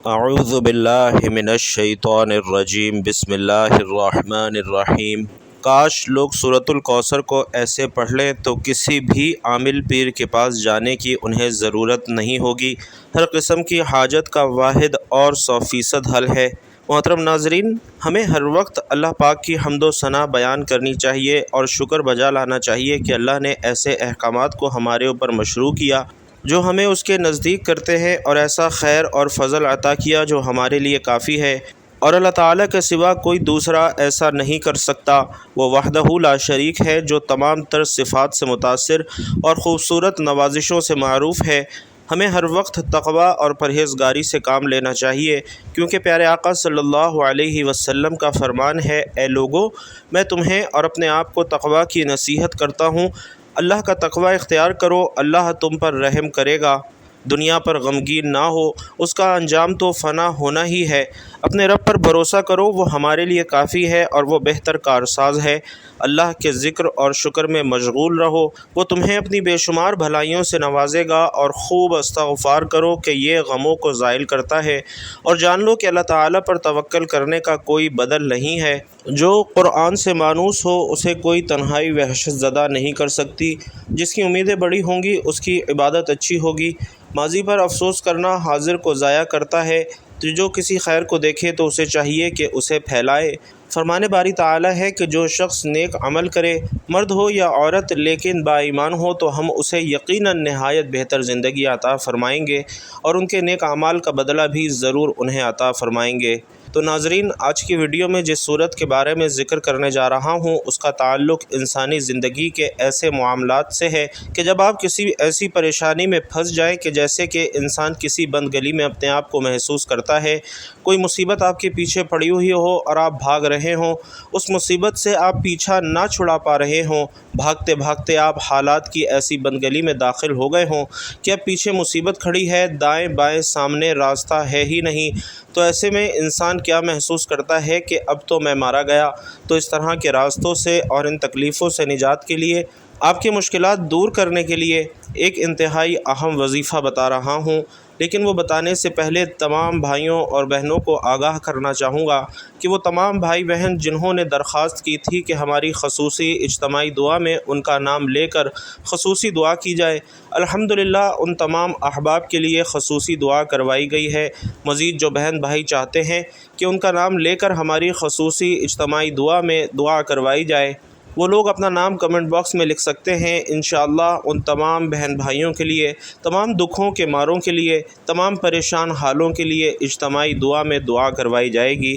اعوذ باللہ من الشیطان الرجیم بسم اللہ الرحمن الرحیم۔ کاش لوگ سورۃ الکوثر کو ایسے پڑھ لیں تو کسی بھی عامل پیر کے پاس جانے کی انہیں ضرورت نہیں ہوگی۔ ہر قسم کی حاجت کا واحد اور 100% حل ہے۔ محترم ناظرین، ہمیں ہر وقت اللہ پاک کی حمد و ثنا بیان کرنی چاہیے اور شکر بجا لانا چاہیے کہ اللہ نے ایسے احکامات کو ہمارے اوپر مشروع کیا جو ہمیں اس کے نزدیک کرتے ہیں، اور ایسا خیر اور فضل عطا کیا جو ہمارے لیے کافی ہے، اور اللہ تعالیٰ کے سوا کوئی دوسرا ایسا نہیں کر سکتا۔ وہ وحدہ لا شریک ہے جو تمام تر صفات سے متاثر اور خوبصورت نوازشوں سے معروف ہے۔ ہمیں ہر وقت تقوی اور پرہیزگاری سے کام لینا چاہیے، کیونکہ پیارے آقا صلی اللہ علیہ وسلم کا فرمان ہے، اے لوگو، میں تمہیں اور اپنے آپ کو تقوی کی نصیحت کرتا ہوں۔ اللہ کا تقوی اختیار کرو، اللہ تم پر رحم کرے گا۔ دنیا پر غمگین نہ ہو، اس کا انجام تو فنا ہونا ہی ہے۔ اپنے رب پر بھروسہ کرو، وہ ہمارے لیے کافی ہے اور وہ بہتر کارساز ہے۔ اللہ کے ذکر اور شکر میں مشغول رہو، وہ تمہیں اپنی بے شمار بھلائیوں سے نوازے گا، اور خوب استغفار کرو کہ یہ غموں کو زائل کرتا ہے، اور جان لو کہ اللہ تعالیٰ پر توکل کرنے کا کوئی بدل نہیں ہے۔ جو قرآن سے مانوس ہو اسے کوئی تنہائی وحشت زدہ نہیں کر سکتی۔ جس کی امیدیں بڑی ہوں گی اس کی عبادت اچھی ہوگی۔ ماضی پر افسوس کرنا حاضر کو ضائع کرتا ہے، تو جو کسی خیر کو دیکھے تو اسے چاہیے کہ اسے پھیلائے۔ فرمان باری تعالیٰ ہے کہ جو شخص نیک عمل کرے، مرد ہو یا عورت، لیکن با ایمان ہو، تو ہم اسے یقیناً نہایت بہتر زندگی عطا فرمائیں گے، اور ان کے نیک اعمال کا بدلہ بھی ضرور انہیں عطا فرمائیں گے۔ تو ناظرین، آج کی ویڈیو میں جس صورت کے بارے میں ذکر کرنے جا رہا ہوں اس کا تعلق انسانی زندگی کے ایسے معاملات سے ہے کہ جب آپ کسی ایسی پریشانی میں پھنس جائیں کہ جیسے کہ انسان کسی بند گلی میں اپنے آپ کو محسوس کرتا ہے، کوئی مصیبت آپ کے پیچھے پڑی ہوئی ہو اور آپ بھاگ رہے ہوں، اس مصیبت سے آپ پیچھا نہ چھڑا پا رہے ہوں، بھاگتے بھاگتے آپ حالات کی ایسی بند گلی میں داخل ہو گئے ہوں کہ اب پیچھے مصیبت کھڑی ہے، دائیں بائیں سامنے راستہ ہے ہی نہیں، تو ایسے میں انسان کیا محسوس کرتا ہے کہ اب تو میں مارا گیا۔ تو اس طرح کے راستوں سے اور ان تکلیفوں سے نجات کے لیے، آپ کی مشکلات دور کرنے کے لیے ایک انتہائی اہم وظیفہ بتا رہا ہوں، لیکن وہ بتانے سے پہلے تمام بھائیوں اور بہنوں کو آگاہ کرنا چاہوں گا کہ وہ تمام بھائی بہن جنہوں نے درخواست کی تھی کہ ہماری خصوصی اجتماعی دعا میں ان کا نام لے کر خصوصی دعا کی جائے، الحمدللہ ان تمام احباب کے لیے خصوصی دعا کروائی گئی ہے۔ مزید جو بہن بھائی چاہتے ہیں کہ ان کا نام لے کر ہماری خصوصی اجتماعی دعا میں دعا کروائی جائے، وہ لوگ اپنا نام کمنٹ باکس میں لکھ سکتے ہیں۔ انشاءاللہ ان تمام بہن بھائیوں کے لیے، تمام دکھوں کے ماروں کے لیے، تمام پریشان حالوں کے لیے اجتماعی دعا میں دعا کروائی جائے گی۔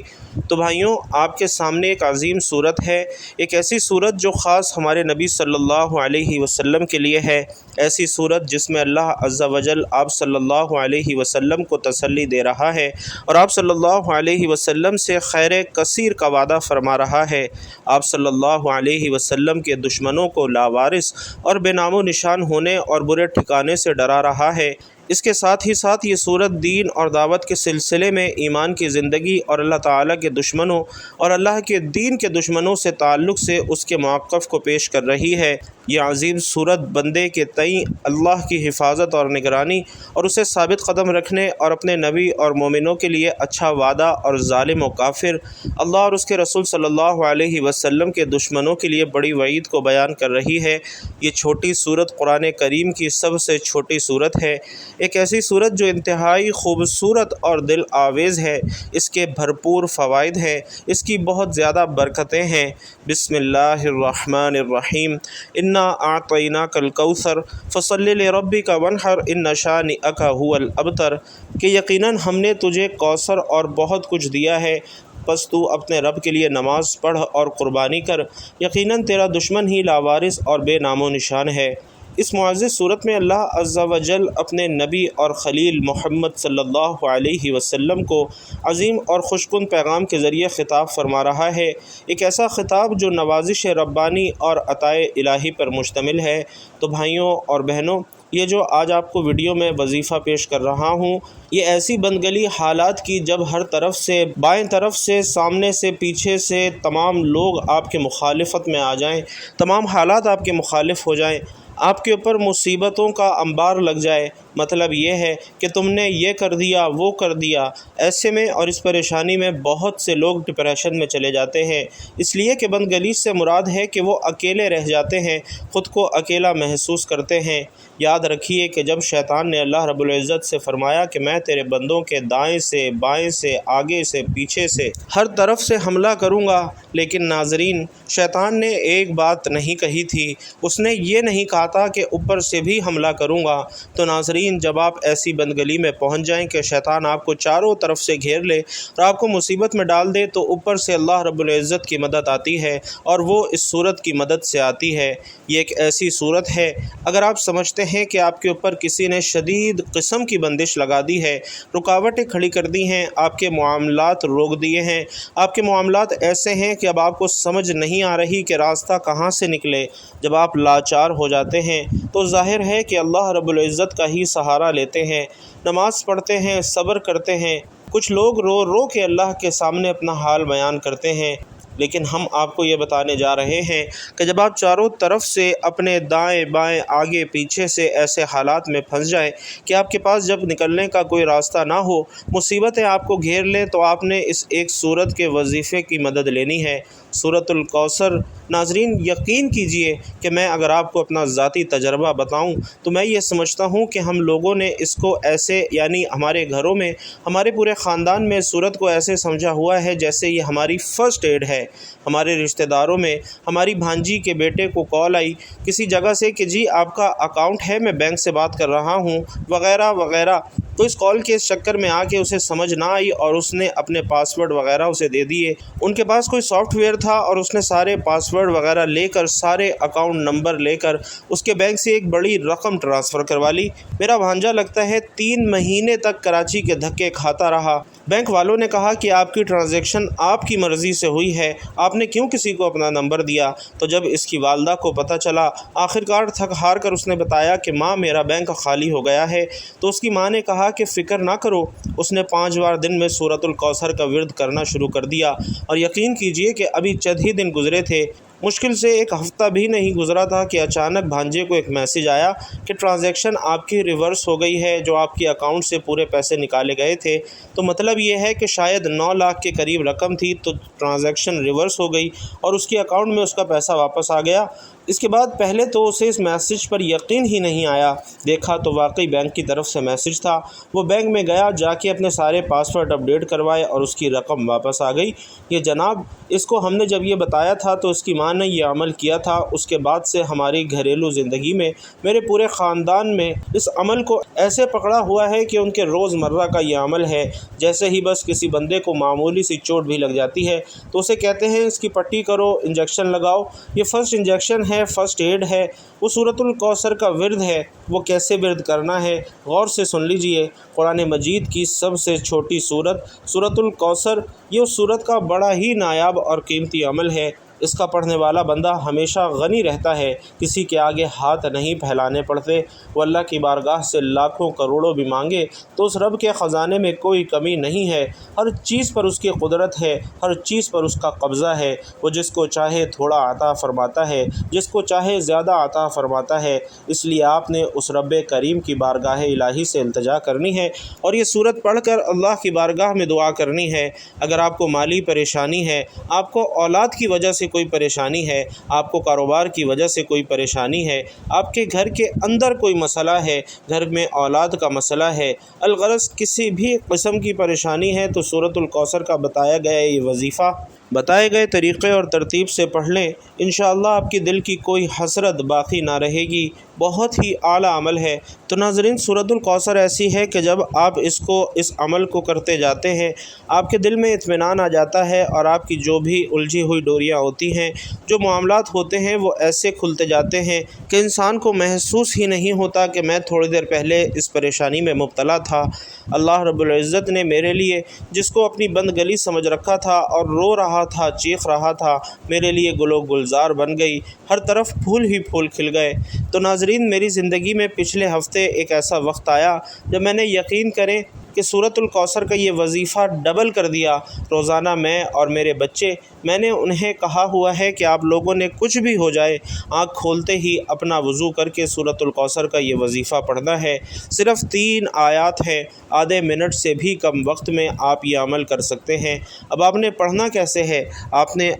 تو بھائیوں، آپ کے سامنے ایک عظیم صورت ہے، ایک ایسی صورت جو خاص ہمارے نبی صلی اللہ علیہ وسلم کے لیے ہے، ایسی صورت جس میں اللہ عز و جل آپ صلی اللہ علیہ وسلم کو تسلی دے رہا ہے، اور آپ صلی اللہ علیہ وسلم سے خیر کثیر کا وعدہ فرما رہا ہے۔ آپ صلی اللہ علیہ وسلم کے دشمنوں کو لاوارث اور بے نام و نشان ہونے اور برے ٹھکانے سے ڈرا رہا ہے۔ اس کے ساتھ ہی ساتھ یہ صورت دین اور دعوت کے سلسلے میں ایمان کی زندگی اور اللہ تعالیٰ کے دشمنوں اور اللہ کے دین کے دشمنوں سے تعلق سے اس کے موقف کو پیش کر رہی ہے۔ یہ عظیم صورت بندے کے تئیں اللہ کی حفاظت اور نگرانی اور اسے ثابت قدم رکھنے اور اپنے نبی اور مومنوں کے لیے اچھا وعدہ اور ظالم و کافر اللہ اور اس کے رسول صلی اللہ علیہ وسلم کے دشمنوں کے لیے بڑی وعید کو بیان کر رہی ہے۔ یہ چھوٹی صورت قرآن کریم کی سب سے چھوٹی صورت ہے، ایک ایسی صورت جو انتہائی خوبصورت اور دل آویز ہے۔ اس کے بھرپور فوائد ہیں، اس کی بہت زیادہ برکتیں ہیں۔ بسم اللہ الرحمن الرحیم۔ انا اعطیناک الکوثر فصل لربک وانحر ان شانئک ھو الابتر، کہ یقیناً ہم نے تجھے کوثر اور بہت کچھ دیا ہے، پس تو اپنے رب کے لیے نماز پڑھ اور قربانی کر، یقیناً تیرا دشمن ہی لاوارث اور بے نام و نشان ہے۔ اس معزز صورت میں اللہ عز و جل اپنے نبی اور خلیل محمد صلی اللہ علیہ وسلم کو عظیم اور خوشکن پیغام کے ذریعے خطاب فرما رہا ہے، ایک ایسا خطاب جو نوازش ربانی اور عطائے الہی پر مشتمل ہے۔ تو بھائیوں اور بہنوں، یہ جو آج آپ کو ویڈیو میں وظیفہ پیش کر رہا ہوں، یہ ایسی بندگلی حالات کی جب ہر طرف سے، بائیں طرف سے، سامنے سے، پیچھے سے تمام لوگ آپ کے مخالفت میں آ جائیں، تمام حالات آپ کے مخالف ہو جائیں، آپ کے اوپر مصیبتوں کا انبار لگ جائے، مطلب یہ ہے کہ تم نے یہ کر دیا وہ کر دیا۔ ایسے میں اور اس پریشانی میں بہت سے لوگ ڈپریشن میں چلے جاتے ہیں، اس لیے کہ بند گلی سے مراد ہے کہ وہ اکیلے رہ جاتے ہیں، خود کو اکیلا محسوس کرتے ہیں۔ یاد رکھیے کہ جب شیطان نے اللہ رب العزت سے فرمایا کہ میں تیرے بندوں کے دائیں سے بائیں سے آگے سے پیچھے سے ہر طرف سے حملہ کروں گا، لیکن ناظرین شیطان نے ایک بات نہیں کہی تھی، اس نے یہ نہیں کہا تھا کہ اوپر سے بھی حملہ کروں گا۔ تو ناظرین جب آپ ایسی بند گلی میں پہنچ جائیں کہ شیطان آپ کو چاروں طرف سے گھیر لے اور آپ کو مصیبت میں ڈال دے، تو اوپر سے اللہ رب العزت کی مدد آتی ہے، اور وہ اس صورت کی مدد سے آتی ہے۔ یہ ایک ایسی صورت ہے اگر آپ سمجھتے ہیں کہ آپ کے اوپر کسی نے شدید قسم کی بندش لگا دی ہے، رکاوٹیں کھڑی کر دی ہیں، آپ کے معاملات روک دیے ہیں، آپ کے معاملات ایسے ہیں کہ اب آپ کو سمجھ نہیں آ رہی کہ راستہ کہاں سے نکلے، جب آپ لاچار ہو جاتے ہیں تو ظاہر ہے کہ اللہ رب العزت کا ہی سہارا لیتے ہیں، نماز پڑھتے ہیں، صبر کرتے ہیں۔ کچھ لوگ رو رو کے اللہ کے سامنے اپنا حال بیان کرتے ہیں، لیکن ہم آپ کو یہ بتانے جا رہے ہیں کہ جب آپ چاروں طرف سے اپنے دائیں بائیں آگے پیچھے سے ایسے حالات میں پھنس جائیں کہ آپ کے پاس جب نکلنے کا کوئی راستہ نہ ہو، مصیبتیں آپ کو گھیر لیں، تو آپ نے اس ایک سورت کے وظیفے کی مدد لینی ہے، سورۃ الکوثر۔ ناظرین یقین کیجئے کہ میں اگر آپ کو اپنا ذاتی تجربہ بتاؤں تو میں یہ سمجھتا ہوں کہ ہم لوگوں نے اس کو ایسے، یعنی ہمارے گھروں میں، ہمارے پورے خاندان میں سورت کو ایسے سمجھا ہوا ہے جیسے یہ ہماری فرسٹ ایڈ ہے۔ ہمارے رشتہ داروں میں ہماری بھانجی کے بیٹے کو کال آئی کسی جگہ سے کہ جی آپ کا اکاؤنٹ ہے، میں بینک سے بات کر رہا ہوں وغیرہ وغیرہ، تو اس کال کے اس چکر میں آ کے اسے سمجھ نہ آئی اور اس نے اپنے پاس ورڈ وغیرہ اسے دے دیے۔ ان کے پاس کوئی سافٹ ویئر تھا اور اس نے سارے پاس ورڈ وغیرہ لے کر، سارے اکاؤنٹ نمبر لے کر اس کے بینک سے ایک بڑی رقم ٹرانسفر کروا لی۔ میرا بھانجا لگتا ہے 3 مہینے تک کراچی کے دھکے کھاتا رہا۔ بینک والوں نے کہا کہ آپ کی ٹرانزیکشن آپ کی مرضی سے ہوئی ہے، آپ نے کیوں کسی کو اپنا نمبر دیا؟ تو جب اس کی والدہ کو پتہ چلا، آخرکار تھک ہار کر اس نے بتایا کہ ماں میرا بینک خالی ہو گیا ہے، تو اس کی ماں نے کہا کہ فکر نہ کرو۔ اس نے 5 بار دن میں سورۃ الکوثر کا ورد کرنا شروع کر دیا، اور یقین کیجئے کہ ابھی چند ہی دن گزرے تھے، مشکل سے 1 ہفتہ بھی نہیں گزرا تھا کہ اچانک بھانجے کو ایک میسج آیا کہ ٹرانزیکشن آپ کی ریورس ہو گئی ہے، جو آپ کے اکاؤنٹ سے پورے پیسے نکالے گئے تھے۔ تو مطلب یہ ہے کہ شاید 9 لاکھ کے قریب رقم تھی، تو ٹرانزیکشن ریورس ہو گئی اور اس کے اکاؤنٹ میں اس کا پیسہ واپس آ گیا۔ اس کے بعد پہلے تو اسے اس میسج پر یقین ہی نہیں آیا، دیکھا تو واقعی بینک کی طرف سے میسج تھا۔ وہ بینک میں گیا، جا کے اپنے سارے پاسورڈ اپڈیٹ کروائے اور اس کی رقم واپس آ گئی۔ یہ جناب اس کو ہم نے جب یہ بتایا تھا تو اس کی ماں نے یہ عمل کیا تھا۔ اس کے بعد سے ہماری گھریلو زندگی میں، میرے پورے خاندان میں اس عمل کو ایسے پکڑا ہوا ہے کہ ان کے روز مرہ کا یہ عمل ہے۔ جیسے ہی بس کسی بندے کو معمولی سی چوٹ بھی لگ جاتی ہے تو اسے کہتے ہیں اس کی پٹی کرو، انجیکشن لگاؤ۔ یہ فرسٹ انجیکشن ہے، فرسٹ ایڈ ہے، وہ سورۃ الکوثر کا ورد ہے۔ وہ کیسے ورد کرنا ہے غور سے سن لیجئے۔ قرآن مجید کی سب سے چھوٹی سورت سورۃ الکوثر، یہ اس سورت کا بڑا ہی نایاب اور قیمتی عمل ہے۔ اس کا پڑھنے والا بندہ ہمیشہ غنی رہتا ہے، کسی کے آگے ہاتھ نہیں پھیلانے پڑتے۔ وہ اللہ کی بارگاہ سے لاکھوں کروڑوں بھی مانگے تو اس رب کے خزانے میں کوئی کمی نہیں ہے، ہر چیز پر اس کی قدرت ہے، ہر چیز پر اس کا قبضہ ہے۔ وہ جس کو چاہے تھوڑا عطا فرماتا ہے، جس کو چاہے زیادہ عطا فرماتا ہے۔ اس لیے آپ نے اس رب کریم کی بارگاہ الہی سے التجا کرنی ہے اور یہ سورت پڑھ کر اللہ کی بارگاہ میں دعا کرنی ہے۔ اگر آپ کو مالی پریشانی ہے، آپ کو اولاد کی وجہ سے کوئی پریشانی ہے، آپ کو کاروبار کی وجہ سے کوئی پریشانی ہے، آپ کے گھر کے اندر کوئی مسئلہ ہے، گھر میں اولاد کا مسئلہ ہے، الغرض کسی بھی قسم کی پریشانی ہے، تو سورۃ الکوثر کا بتایا گیا یہ وظیفہ بتائے گئے طریقے اور ترتیب سے پڑھ لیں، انشاءاللہ آپ کی دل کی کوئی حسرت باقی نہ رہے گی۔ بہت ہی اعلیٰ عمل ہے۔ تو ناظرین سورۃ الکوثر ایسی ہے کہ جب آپ اس عمل کو کرتے جاتے ہیں، آپ کے دل میں اطمینان آ جاتا ہے اور آپ کی جو بھی الجھی ہوئی ڈوریاں ہوتی ہیں، جو معاملات ہوتے ہیں، وہ ایسے کھلتے جاتے ہیں کہ انسان کو محسوس ہی نہیں ہوتا کہ میں تھوڑی دیر پہلے اس پریشانی میں مبتلا تھا۔ اللہ رب العزت نے میرے لیے، جس کو اپنی بند گلی سمجھ رکھا تھا اور رو رہا تھا، چیخ رہا تھا، میرے لیے گل و گلزار بن گئی، ہر طرف پھول ہی پھول کھل گئے۔ تو ناظرین میری زندگی میں پچھلے ہفتے ایک ایسا وقت آیا جب میں نے، یقین کریں، کہ سورۃ الکوثر کا یہ وظیفہ ڈبل کر دیا روزانہ میں اور میرے بچے۔ میں نے انہیں کہا ہوا ہے کہ آپ لوگوں نے کچھ بھی ہو جائے آنکھ کھولتے ہی اپنا وضو کر کے سورۃ الکوثر کا یہ وظیفہ پڑھنا ہے۔ صرف 3 آیات ہے، آدھے منٹ سے بھی کم وقت میں آپ یہ عمل کر سکتے ہیں۔ اب آپ نے پڑھنا کیسے ہے؟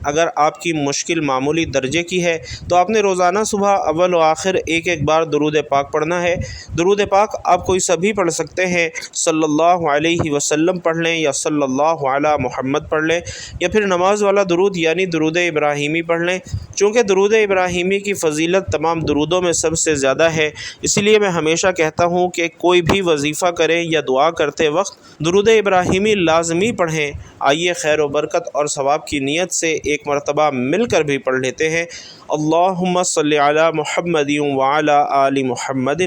اگر آپ کی مشکل معمولی درجے کی ہے تو آپ نے روزانہ صبح اول و آخر ایک بار درود پاک پڑھنا ہے۔ درود پاک آپ کوئی سبھی پڑھ سکتے ہیں، صلی اللہ علیہ وسلم پڑھ لیں یا صلی اللہ علی محمد پڑھ لیں، یا پھر نماز والا درود یعنی درود ابراہیمی پڑھ لیں۔ چونکہ درود ابراہیمی کی فضیلت تمام درودوں میں سب سے زیادہ ہے، اس لیے میں ہمیشہ کہتا ہوں کہ کوئی بھی وظیفہ کریں یا دعا کرتے وقت درود ابراہیمی لازمی پڑھیں۔ آئیے خیر و برکت اور ثواب کی نیت سے ایک مرتبہ مل کر بھی پڑھ لیتے ہیں۔ اللہم صلی علی محمد وعلی آل محمد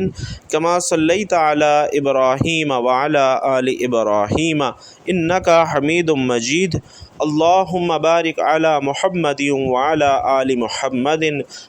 کما صلیت علی ابراہیم وعلی آل ابراہیم انک حمید مجید۔ اللہم بارک علی محمد وعلی آل محمد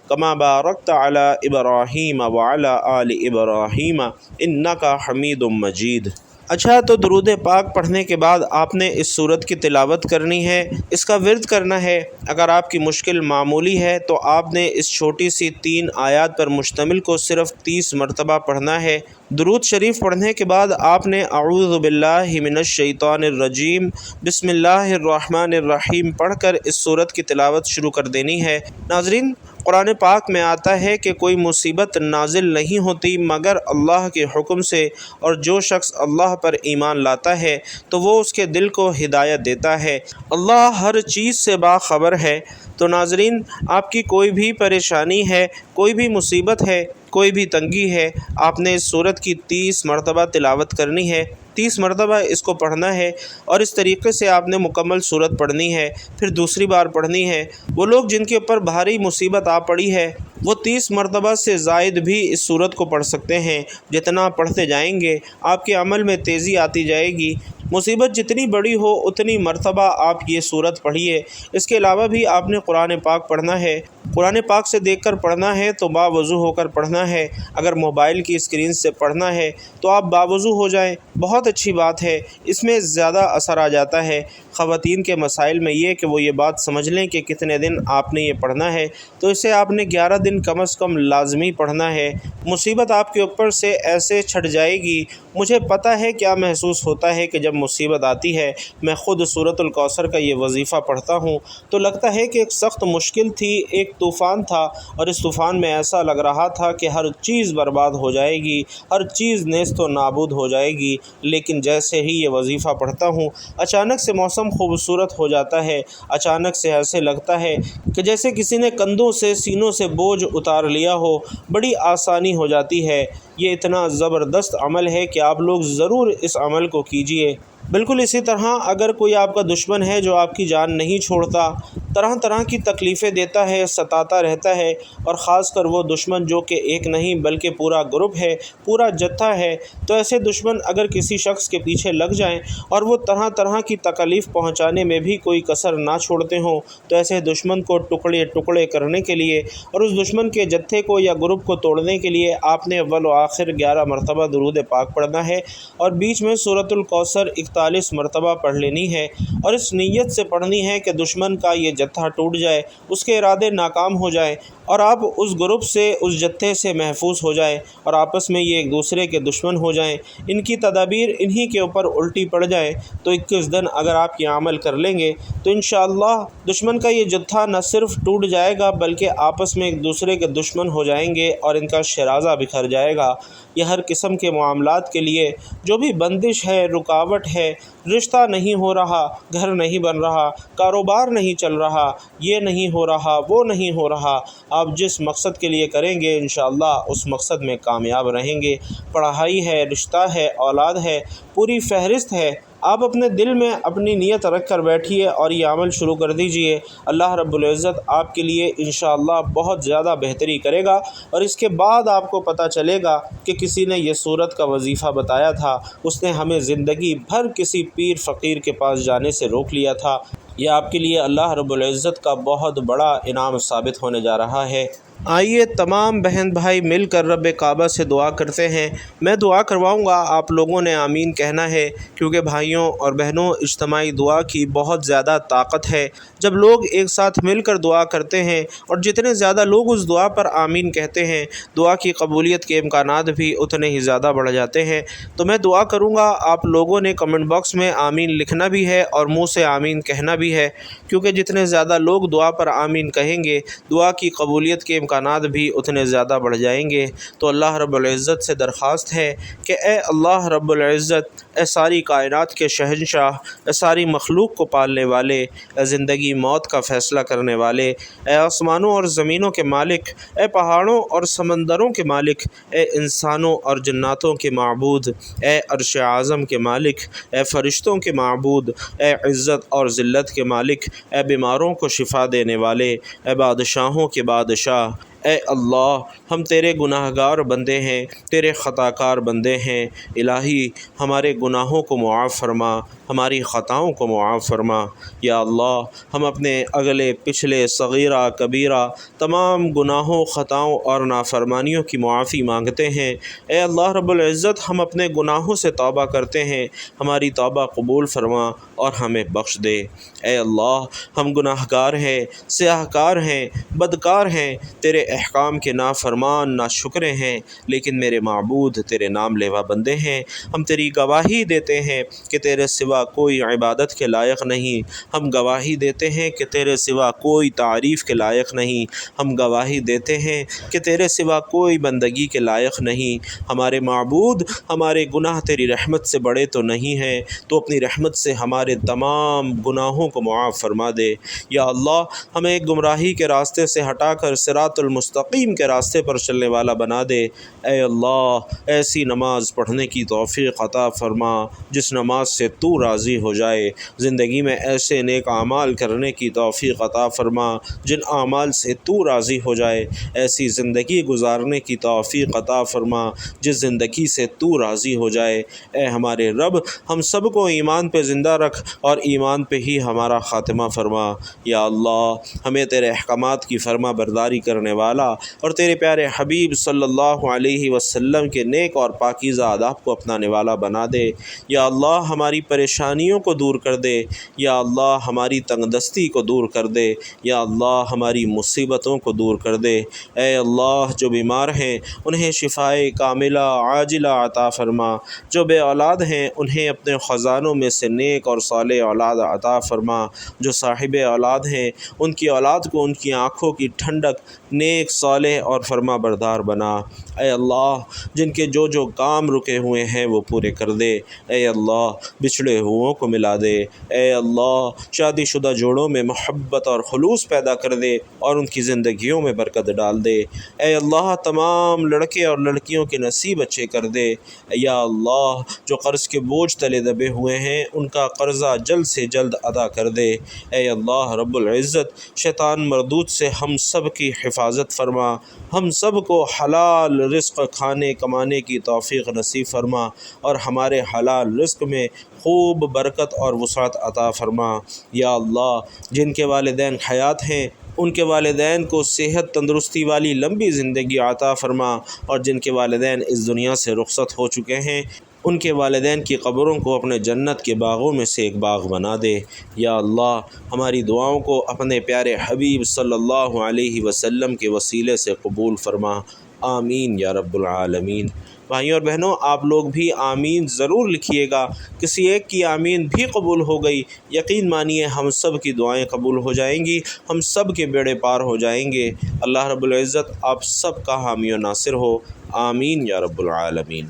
کما بارکت علی ابراہیم وعلی آل ابراہیم انک حمید مجید۔ اچھا، تو درود پاک پڑھنے کے بعد آپ نے اس سورت کی تلاوت کرنی ہے، اس کا ورد کرنا ہے۔ اگر آپ کی مشکل معمولی ہے تو آپ نے اس چھوٹی سی 3 آیات پر مشتمل کو صرف 30 مرتبہ پڑھنا ہے۔ درود شریف پڑھنے کے بعد آپ نے اعوذ باللہ من الشیطان الرجیم بسم اللہ الرحمن الرحیم پڑھ کر اس سورت کی تلاوت شروع کر دینی ہے۔ ناظرین، قرآن پاک میں آتا ہے کہ کوئی مصیبت نازل نہیں ہوتی مگر اللہ کے حکم سے، اور جو شخص اللہ پر ایمان لاتا ہے تو وہ اس کے دل کو ہدایت دیتا ہے۔ اللہ ہر چیز سے باخبر ہے۔ تو ناظرین، آپ کی کوئی بھی پریشانی ہے، کوئی بھی مصیبت ہے، کوئی بھی تنگی ہے، آپ نے اس سورت کی 30 مرتبہ تلاوت کرنی ہے، 30 مرتبہ اس کو پڑھنا ہے، اور اس طریقے سے آپ نے مکمل سورت پڑھنی ہے، پھر دوسری بار پڑھنی ہے۔ وہ لوگ جن کے اوپر بھاری مصیبت آ پڑی ہے وہ 30 مرتبہ سے زائد بھی اس سورت کو پڑھ سکتے ہیں۔ جتنا پڑھتے جائیں گے آپ کے عمل میں تیزی آتی جائے گی۔ مصیبت جتنی بڑی ہو اتنی مرتبہ آپ یہ سورت پڑھیے۔ اس کے علاوہ بھی آپ نے قرآن پاک پڑھنا ہے۔ قرآن پاک سے دیکھ کر پڑھنا ہے تو باوضو ہو کر پڑھنا ہے۔ اگر موبائل کی اسکرین سے پڑھنا ہے تو آپ باوضو ہو جائیں، بہت اچھی بات ہے، اس میں زیادہ اثر آ جاتا ہے۔ خواتین کے مسائل میں یہ کہ وہ یہ بات سمجھ لیں کہ کتنے دن آپ نے یہ پڑھنا ہے، تو اسے آپ نے 11 دن کم از کم لازمی پڑھنا ہے۔ مصیبت آپ کے اوپر سے ایسے چھٹ جائے گی۔ مجھے پتہ ہے کیا محسوس ہوتا ہے کہ جب مصیبت آتی ہے، میں خود سورۃ الکوثر کا یہ وظیفہ پڑھتا ہوں تو لگتا ہے کہ ایک سخت مشکل تھی، ایک طوفان تھا، اور اس طوفان میں ایسا لگ رہا تھا کہ ہر چیز برباد ہو جائے گی، ہر چیز نیست و نابود ہو جائے گی۔ لیکن جیسے ہی یہ وظیفہ پڑھتا ہوں اچانک سے موسم خوبصورت ہو جاتا ہے، اچانک سے ایسے لگتا ہے کہ جیسے کسی نے کندھوں سے سینوں سے بوجھ اتار لیا ہو، بڑی آسانی ہو جاتی ہے۔ یہ اتنا زبردست عمل ہے کہ آپ لوگ ضرور اس عمل کو کیجئے۔ بالکل اسی طرح اگر کوئی آپ کا دشمن ہے جو آپ کی جان نہیں چھوڑتا، طرح طرح کی تکلیفیں دیتا ہے، ستاتا رہتا ہے، اور خاص کر وہ دشمن جو کہ ایک نہیں بلکہ پورا گروپ ہے، پورا جتھا ہے، تو ایسے دشمن اگر کسی شخص کے پیچھے لگ جائیں اور وہ طرح طرح کی تکلیف پہنچانے میں بھی کوئی کسر نہ چھوڑتے ہوں، تو ایسے دشمن کو ٹکڑے ٹکڑے کرنے کے لیے اور اس دشمن کے جتھے کو یا گروپ کو توڑنے کے لیے آپ نے اول و آخر 11 مرتبہ درود پاک پڑھنا ہے، اور بیچ میں سورۃ الکوثر 41 مرتبہ پڑھ لینی ہے، اور اس نیت سے پڑھنی ہے کہ دشمن کا یہ جتھا ٹوٹ جائے، اس کے ارادے ناکام ہو جائیں، اور آپ اس گروپ سے، اس جتھے سے محفوظ ہو جائیں، اور آپس میں یہ ایک دوسرے کے دشمن ہو جائیں، ان کی تدابیر انہی کے اوپر الٹی پڑ جائیں۔ تو 21 دن اگر آپ یہ عمل کر لیں گے تو انشاءاللہ دشمن کا یہ جتھا نہ صرف ٹوٹ جائے گا بلکہ آپس میں ایک دوسرے کے دشمن ہو جائیں گے اور ان کا شرازہ بکھر جائے گا۔ یہ ہر قسم کے معاملات کے لیے جو بھی بندش ہے، رکاوٹ ہے، رشتہ نہیں ہو رہا، گھر نہیں بن رہا، کاروبار نہیں چل رہا، یہ نہیں ہو رہا، وہ نہیں ہو رہا، آپ جس مقصد کے لیے کریں گے انشاءاللہ اس مقصد میں کامیاب رہیں گے۔ پڑھائی ہے، رشتہ ہے، اولاد ہے، پوری فہرست ہے۔ آپ اپنے دل میں اپنی نیت رکھ کر بیٹھیے اور یہ عمل شروع کر دیجئے۔ اللہ رب العزت آپ کے لیے انشاءاللہ بہت زیادہ بہتری کرے گا، اور اس کے بعد آپ کو پتہ چلے گا کہ کسی نے یہ سورت کا وظیفہ بتایا تھا، اس نے ہمیں زندگی بھر کسی پیر فقیر کے پاس جانے سے روک لیا تھا۔ یہ آپ کے لیے اللہ رب العزت کا بہت بڑا انعام ثابت ہونے جا رہا ہے۔ آئیے تمام بہن بھائی مل کر رب کعبہ سے دعا کرتے ہیں۔ میں دعا کرواؤں گا، آپ لوگوں نے آمین کہنا ہے، کیونکہ بھائیوں اور بہنوں اجتماعی دعا کی بہت زیادہ طاقت ہے۔ جب لوگ ایک ساتھ مل کر دعا کرتے ہیں اور جتنے زیادہ لوگ اس دعا پر آمین کہتے ہیں، دعا کی قبولیت کے امکانات بھی اتنے ہی زیادہ بڑھ جاتے ہیں۔ تو میں دعا کروں گا، آپ لوگوں نے کمنٹ باکس میں آمین لکھنا بھی ہے اور منہ سے آمین کہنا بھی ہے، کیونکہ جتنے زیادہ لوگ دعا پر آمین کہیں گے، دعا کی قبولیت کے امکانات بھی اتنے زیادہ بڑھ جائیں گے۔ تو اللہ رب العزت سے درخواست ہے کہ اے اللہ رب العزت، اے ساری کائنات کے شہنشاہ، اے ساری مخلوق کو پالنے والے، اے زندگی موت کا فیصلہ کرنے والے، اے آسمانوں اور زمینوں کے مالک، اے پہاڑوں اور سمندروں کے مالک، اے انسانوں اور جناتوں کے معبود، اے عرش اعظم کے مالک، اے فرشتوں کے معبود، اے عزت اور ذلت کے مالک، اے بیماروں کو شفا دینے والے، اے بادشاہوں کے بادشاہ، اے اللہ، ہم تیرے گناہ گار بندے ہیں، تیرے خطا کار بندے ہیں۔ الہی، ہمارے گناہوں کو معاف فرما، ہماری خطاؤں کو معاف فرما۔ یا اللہ، ہم اپنے اگلے پچھلے صغیرہ کبیرہ تمام گناہوں، خطاؤں اور نافرمانیوں کی معافی مانگتے ہیں۔ اے اللہ رب العزت، ہم اپنے گناہوں سے توبہ کرتے ہیں، ہماری توبہ قبول فرما اور ہمیں بخش دے۔ اے اللہ، ہم گناہ گار ہیں، سیاہ کار ہیں، بدکار ہیں، تیرے احکام کے نافرمان ناشکرے ہیں، لیکن میرے معبود تیرے نام لیوا بندے ہیں۔ ہم تیری گواہی دیتے ہیں کہ تیرے سوا کوئی عبادت کے لائق نہیں، ہم گواہی دیتے ہیں کہ تیرے سوا کوئی تعریف کے لائق نہیں، ہم گواہی دیتے ہیں کہ تیرے سوا کوئی بندگی کے لائق نہیں۔ ہمارے معبود، ہمارے گناہ تیری رحمت سے بڑے تو نہیں ہیں، تو اپنی رحمت سے ہمارے تمام گناہوں کو معاف فرما دے۔ یا اللہ، ہمیں گمراہی کے راستے سے ہٹا کر صراط المستقیم کے راستے پر چلنے والا بنا دے۔ اے اللہ، ایسی نماز پڑھنے کی توفیق عطا فرما جس نماز سے تو راضی ہو جائے، زندگی میں ایسے نیک اعمال کرنے کی توفیق عطا فرما جن اعمال سے تو راضی ہو جائے، ایسی زندگی گزارنے کی توفیق عطا فرما جس زندگی سے تو راضی ہو جائے۔ اے ہمارے رب، ہم سب کو ایمان پہ زندہ رکھ اور ایمان پہ ہی ہمارا خاتمہ فرما۔ یا اللہ، ہمیں تیرے احکامات کی فرما برداری کرنے والا اور تیرے پیارے حبیب صلی اللہ علیہ وسلم کے نیک اور پاکیزہ آداب کو اپنانے والا بنا دے۔ یا اللہ، ہماری پریشانیوں کو دور کر دے۔ یا اللہ، ہماری تنگ دستی کو دور کر دے۔ یا اللہ، ہماری مصیبتوں کو دور کر دے۔ اے اللہ، جو بیمار ہیں انہیں شفائے کاملہ عاجلہ عطا فرما، جو بے اولاد ہیں انہیں اپنے خزانوں میں سے نیک اور صالح اولاد عطا فرما، جو صاحب اولاد ہیں ان کی اولاد کو ان کی آنکھوں کی ٹھنڈک، نیک صالح اور فرما بردار بنا۔ اے اللہ، جن کے جو کام رکے ہوئے ہیں وہ پورے کر دے۔ اے اللہ، بچھڑے ہوئوں کو ملا دے۔ اے اللہ، شادی شدہ جوڑوں میں محبت اور خلوص پیدا کر دے اور ان کی زندگیوں میں برکت ڈال دے۔ اے اللہ، تمام لڑکے اور لڑکیوں کے نصیب اچھے کر دے۔ یا اللہ، جو قرض کے بوجھ تلے دبے ہوئے ہیں ان کا قرضہ جلد سے جلد ادا کر دے۔ اے اللہ رب العزت، شیطان مردود سے ہم سب کی حفاظت فرما، ہم سب کو حلال رزق کھانے کمانے کی توفیق نصیب فرما اور ہمارے حلال رزق میں خوب برکت اور وسعت عطا فرما۔ یا اللہ، جن کے والدین حیات ہیں ان کے والدین کو صحت تندرستی والی لمبی زندگی عطا فرما، اور جن کے والدین اس دنیا سے رخصت ہو چکے ہیں ان کے والدین کی قبروں کو اپنے جنت کے باغوں میں سے ایک باغ بنا دے۔ یا اللہ، ہماری دعاؤں کو اپنے پیارے حبیب صلی اللہ علیہ وسلم کے وسیلے سے قبول فرما۔ آمین یا رب العالمین۔ بھائیوں اور بہنوں، آپ لوگ بھی آمین ضرور لکھیے گا۔ کسی ایک کی آمین بھی قبول ہو گئی، یقین مانیے ہم سب کی دعائیں قبول ہو جائیں گی، ہم سب کے بیڑے پار ہو جائیں گے۔ اللہ رب العزت آپ سب کا حامی و ناصر ہو۔ آمین یا رب العالمین۔